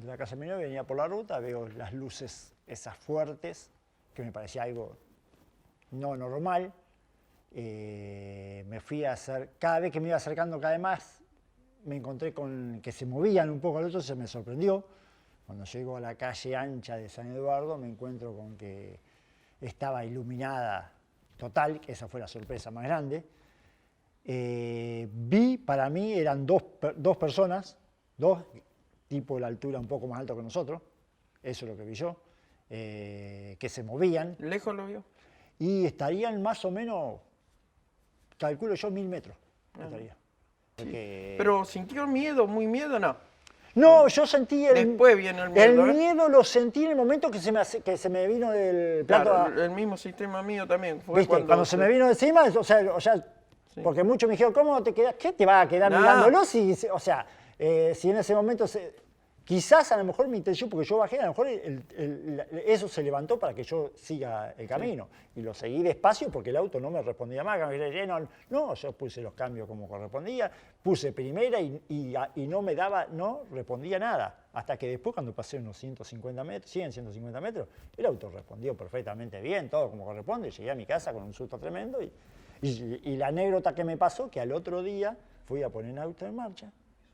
de la casa de mi novia, venía por la ruta, veo las luces esas fuertes, que me parecía algo no normal. Me fui a hacer, cada vez que me iba acercando cada vez más, me encontré con que se movían un poco al otro, se me sorprendió. Cuando llego a la calle ancha de San Eduardo, me encuentro con que estaba iluminada total, que esa fue la sorpresa más grande. Vi, para mí, eran dos personas, dos, tipo de la altura un poco más alto que nosotros, eso es lo que vi yo, que se movían. ¿Lejos lo vio? Y estarían más o menos, calculo yo, 1000 metros. Estaría. Sí. Pero ¿sintió miedo, muy miedo, no? No, yo sentí Después viene el miedo. El miedo lo sentí en el momento que se me vino del plato. Claro, el mismo sistema mío también. Fue ¿viste? Cuando se me vino encima, o sea sí. Porque muchos me dijeron, ¿cómo te quedas? ¿Qué te va a quedar mirándolo? Si en ese momento, quizás a lo mejor mi intención, porque yo bajé, a lo mejor eso se levantó para que yo siga el camino. Sí. Y lo seguí despacio porque el auto no me respondía más. No, yo puse los cambios como correspondía, puse primera y no respondía nada. Hasta que después, cuando pasé unos 150 metros, 150 metros, el auto respondió perfectamente bien, todo como corresponde. Llegué a mi casa con un susto tremendo y la anécdota que me pasó, que al otro día fui a poner el auto en marcha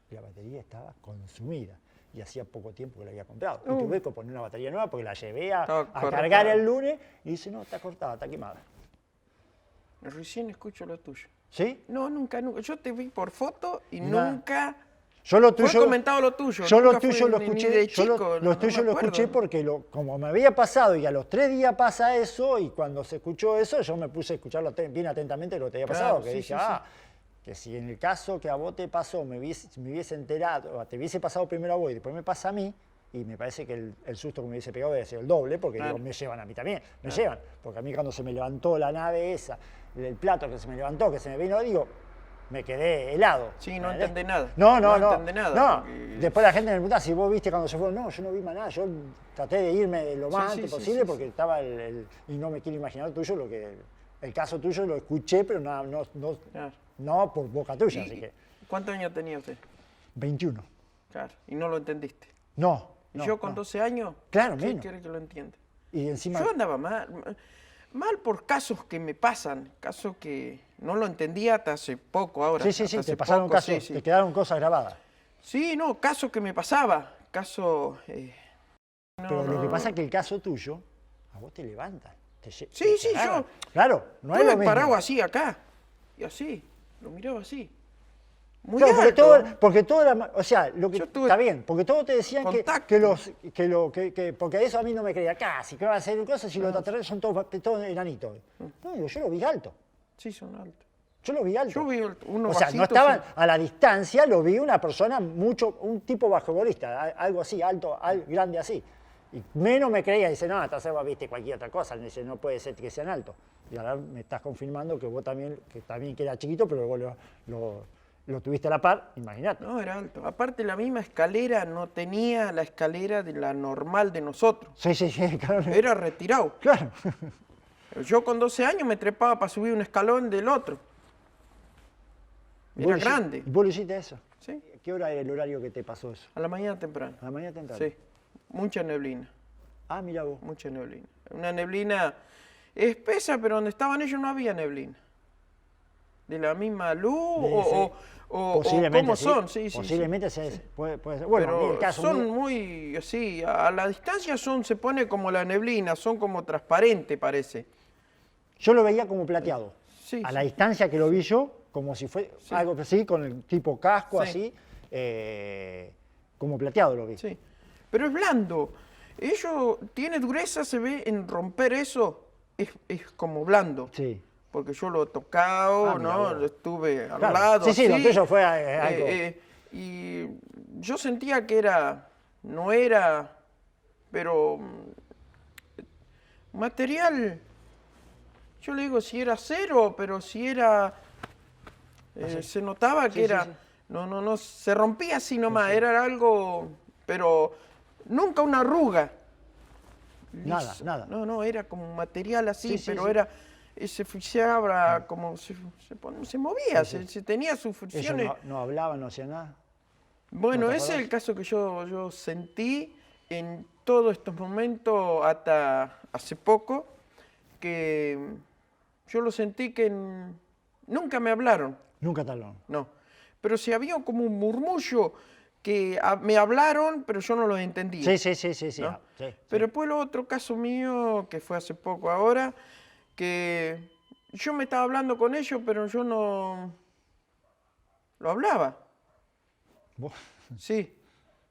y la batería estaba consumida. Y hacía poco tiempo que la había comprado. Y tuve que poner una batería nueva porque la llevé a cargar el lunes y dice, no, está cortada, está quemada. Recién escucho lo tuyo. ¿Sí? No, nunca. Yo te vi por foto y nunca... Yo lo tuyo, fue comentado lo tuyo. Yo lo tuyo lo escuché, lo escuché porque como me había pasado y a los 3 días pasa eso y cuando se escuchó eso yo me puse a escucharlo bien atentamente lo que te había pasado, que dije, que si en el caso que a vos te pasó me hubiese enterado, te hubiese pasado primero a vos y después me pasa a mí, y me parece que el susto que me hubiese pegado debe ser el doble, porque digo, me llevan a mí también, me llevan, porque a mí cuando se me levantó la nave esa, el plato que se me levantó, que se me vino, digo, me quedé helado. Sí, no entendí nada. No entendí nada. Porque... Después la gente me pregunta si vos viste cuando se fue. No, yo no vi más nada. Yo traté de irme lo más antes posible porque estaba y no me quiero imaginar tuyo el caso tuyo lo escuché, pero no por boca tuya. Así que... ¿Cuántos años tenía usted? 21. Claro, y no lo entendiste. No. Yo con 12 años, claro, ¿qué quiere que lo entienda? Y encima... Yo andaba mal por casos que me pasan, casos que no lo entendía hasta hace poco ahora. Sí, te pasaron casos, te quedaron cosas grabadas. Sí, no, casos que me pasaba, casos... Pero lo que pasa es que el caso tuyo, a vos te levantan. Sí, yo... Claro, no es lo mismo. Parado así acá, y así, lo miraba así. Muy claro, alto. porque o sea, lo que está bien, porque todos te decían porque eso a mí no me creía casi, que va a hacer cosas si los extraterrestres son todos enanitos. No, digo, yo lo vi alto. Sí, son altos. Yo lo vi alto. Yo vi uno o sea, no estaban a la distancia, lo vi una persona un tipo basquetbolista, algo así, alto, grande así. Y menos me creía, dice, no, hasta vos viste cualquier otra cosa, dice, no puede ser que sean altos. Y ahora me estás confirmando que vos también, que era chiquito, pero vos lo tuviste a la par, imagínate. No, era alto. Aparte, la misma escalera no tenía la escalera de la normal de nosotros. Sí, claro. Era retirado. Claro. Yo con 12 años me trepaba para subir un escalón del otro. Era grande. ¿Y vos lo hiciste eso? Sí. ¿Qué hora era el horario que te pasó eso? A la mañana temprano. ¿A la mañana temprano? Sí. Mucha neblina. Ah, mira vos. Mucha neblina. Una neblina espesa, pero donde estaban ellos no había neblina. De la misma luz o cómo son. Sí. Posiblemente puede ser. Bueno, pero el caso son muy así, a la distancia se pone como la neblina, son como transparente parece. Yo lo veía como plateado. Sí, a la distancia que lo vi yo, como si fue algo así, con el tipo casco así, como plateado lo vi. Sí, pero es blando. Ellos tiene dureza, se ve en romper eso, es como blando. Sí. Porque yo lo he tocado, ¿no? Estuve al lado. Sí, lo tuyo fue algo. Y yo sentía que no era, pero material, yo le digo si era acero, pero si era, se notaba que era, no, se rompía así nomás, era algo, pero nunca una arruga. Nada. No, era como material así, pero era... se fichaba como se movía, se tenía sus funciones. ¿Ellos no hablaban, no hacían nada? Bueno, ¿No te ese es acordás? el caso que yo sentí en todos estos momentos hasta hace poco, que yo lo sentí que nunca me hablaron, Nunca talón. no. Pero sí había como un murmullo que me hablaron, pero yo no los entendía. Sí, sí, sí, sí, sí. ¿no? Sí, Pero sí. después lo otro caso mío, que fue hace poco ahora, que yo me estaba hablando con ellos, pero yo no lo hablaba. Vos- Sí.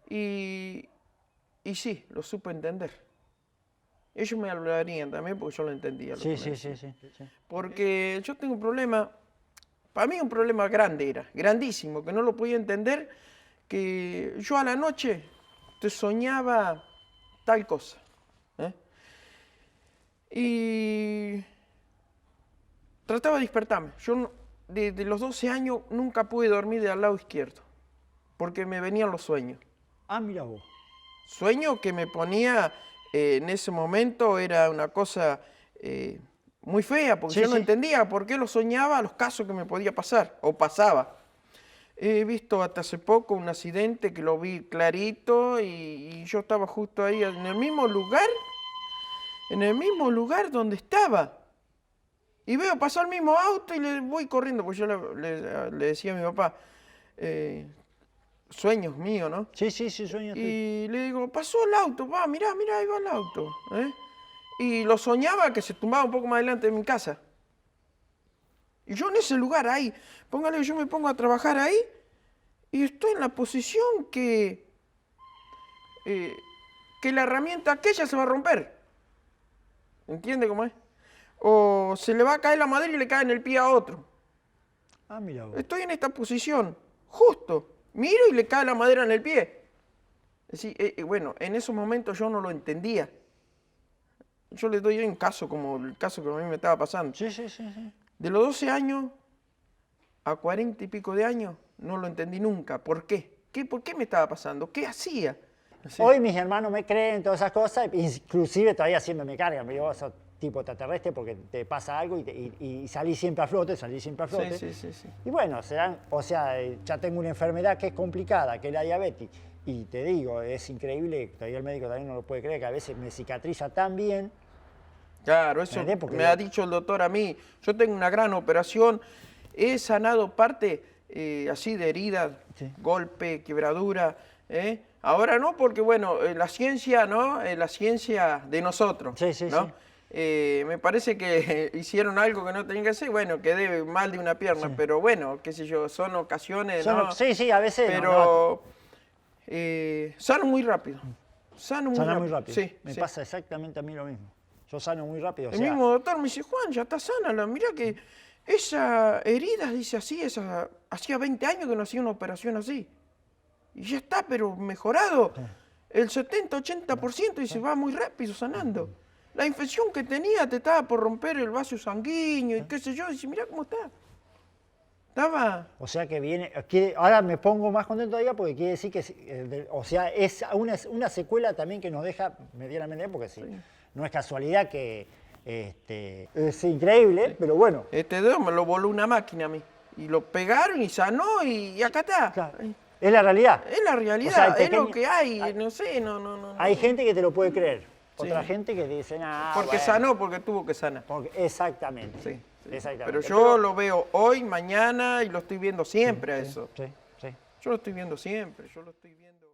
Y sí, lo supe entender. Ellos me hablarían también porque yo lo entendía. Lo que Sí, me sí, decían. sí, sí, sí. Porque yo tengo un problema, para mí un problema grande era, grandísimo, que no lo podía entender, que yo a la noche te soñaba tal cosa. ¿eh? Y trataba de despertarme. Yo desde los 12 años nunca pude dormir del lado izquierdo, porque me venían los sueños. Ah, mira vos. Sueño que me ponía en ese momento era una cosa muy fea, porque Sí, yo no sí. entendía por qué lo soñaba, los casos que me podía pasar, o pasaba. He visto hasta hace poco un accidente que lo vi clarito y yo estaba justo ahí en el mismo lugar donde estaba. Y veo pasar el mismo auto y le voy corriendo, pues yo le decía a mi papá, sueños míos, ¿no? Sí, sí, sí, sueño. Y le digo, pasó el auto, va, mirá, mirá, ahí va el auto. ¿eh? Y lo soñaba que se tumbaba un poco más adelante de mi casa. Y yo en ese lugar ahí, póngale que yo me pongo a trabajar ahí y estoy en la posición eh, que la herramienta aquella se va a romper. ¿Entiende cómo es? O se le va a caer la madera y le cae en el pie a otro. Ah, mira vos. Estoy en esta posición, justo. Miro y le cae la madera en el pie. Es decir, bueno, en esos momentos yo no lo entendía. Yo le doy un caso como el caso que a mí me estaba pasando. Sí, sí, sí, sí. De los 12 años a 40 y pico de años no lo entendí nunca. ¿Por qué? ¿Por qué me estaba pasando? ¿Qué hacía? Así. Hoy mis hermanos me creen todas esas cosas, inclusive todavía siempre me cargan. Me digo, vos sos tipo extraterrestre porque te pasa algo y salís siempre a flote, salís siempre a flote. Sí, sí, sí, sí. Y bueno, ya tengo una enfermedad que es complicada, que es la diabetes. Y te digo, es increíble, todavía el médico también no lo puede creer, que a veces me cicatriza tan bien. Claro, eso ¿Entendés? Porque me ha dicho el doctor a mí. Yo tengo una gran operación, he sanado parte así de heridas, Sí. golpe, quebradura. Ahora no, porque bueno, la ciencia, ¿no? La ciencia de nosotros, Sí, sí, ¿no? sí. Me parece que hicieron algo que no tenían que hacer, bueno, quedé mal de una pierna, Sí. pero bueno, qué sé yo, son ocasiones, ¿no? Sí, sí, a veces. Pero sano muy rápido. Sano muy sana rápido. muy rápido. Sí, Me sí. pasa exactamente a mí lo mismo. Yo sano muy rápido. O El sea, mismo doctor me dice, Juan, ya está sana, mirá que esa herida, dice así, hacía 20 años que no hacía una operación así. Y ya está, pero mejorado. El 70-80% y se va muy rápido sanando. La infección que tenía te estaba por romper el vaso sanguíneo y qué sé yo. Dice, mirá cómo está. Estaba... o sea que viene. Ahora me pongo más contento todavía porque quiere decir que. O sea, es una secuela también que nos deja medianamente, porque sí, no es casualidad que. Es increíble, pero bueno. Este dedo me lo voló una máquina a mí. Y lo pegaron y sanó y acá está. Claro, es la realidad. Es la realidad, O sea, es lo que hay, no sé, no. Hay gente que te lo puede creer. Sí. Otra gente que dice, nada. Porque sanó, porque tuvo que sanar. Exactamente. Sí, sí. Exactamente. Pero yo lo veo hoy, mañana y lo estoy viendo siempre a eso. Sí, sí. Yo lo estoy viendo siempre, yo lo estoy viendo.